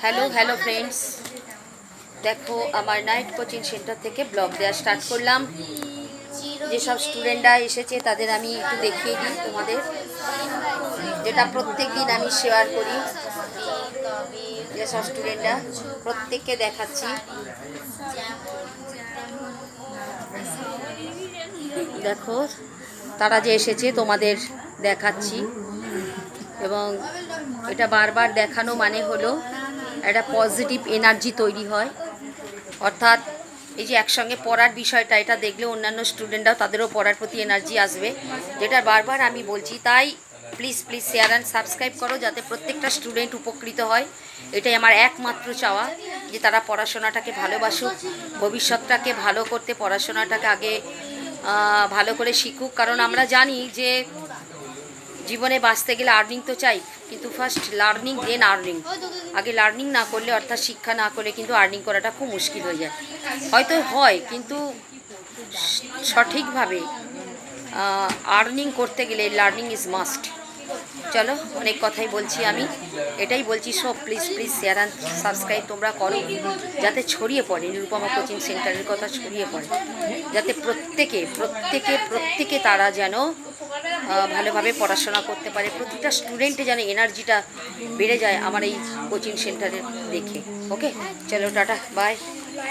Hello hello friends, দেখো আমার night coaching centre থেকে ব্লগ দেওয়া স্টার্ট করলাম। যেসব স্টুডেন্টরা এসেছে তাদের আমি একটু দেখিয়ে দিই তোমাদের, যেটা প্রত্যেক দিন আমি শেয়ার করি। যেসব স্টুডেন্টরা প্রত্যেককে দেখাচ্ছি, দেখো তারা যে এসেছে তোমাদের দেখাচ্ছি। এবং এটা বারবার দেখানো মানে হলো একটা পজিটিভ এনার্জি তৈরি হয়। অর্থাৎ এই যে একসঙ্গে পড়ার বিষয়টা, এটা দেখলে অন্যান্য স্টুডেন্টরাও তাদেরও পড়ার প্রতি এনার্জি আসবে, যেটা বারবার আমি বলছি। তাই please please share and subscribe করো, যাতে প্রত্যেকটা স্টুডেন্ট উপকৃত হয়। এটাই আমার একমাত্র চাওয়া, যে তারা পড়াশোনাটাকে ভালোবাসুক, ভবিষ্যৎটাকে ভালো করতে পড়াশোনাটাকে আগে ভালো করে শিখুক। কারণ আমরা জানি যে জীবনে বাঁচতে গেলে আর্নিং তো চাই, কিন্তু ফার্স্ট লার্নিং দেন আর্নিং। আগে লার্নিং না করলে, অর্থাৎ শিক্ষা না করলে কিন্তু আর্নিং করাটা খুব মুশকিল হয়ে যায়। হয়তো হয়, কিন্তু সঠিকভাবে আর্নিং করতে গেলে লার্নিং ইজ মাস্ট। চলো, অনেক কথাই বলছি আমি, এটাই বলছি সব please please share and subscribe তোমরা করো, যাতে ছড়িয়ে পড়ে নিরুপমা কোচিং সেন্টারের কথা, ছড়িয়ে পড়ে, যাতে প্রত্যেকে প্রত্যেকে প্রত্যেকে তারা যেন ভালোভাবে পড়াশোনা করতে পারে। প্রতিটা স্টুডেন্টে যেন এনার্জিটা বেড়ে যায় আমার এই কোচিং সেন্টারে দেখে। ওকে, চলো tata, bye,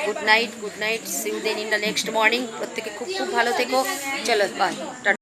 good night, see you then in the next morning. প্রত্যেকে খুব খুব ভালো থেকো। চলো বাই, টাটা।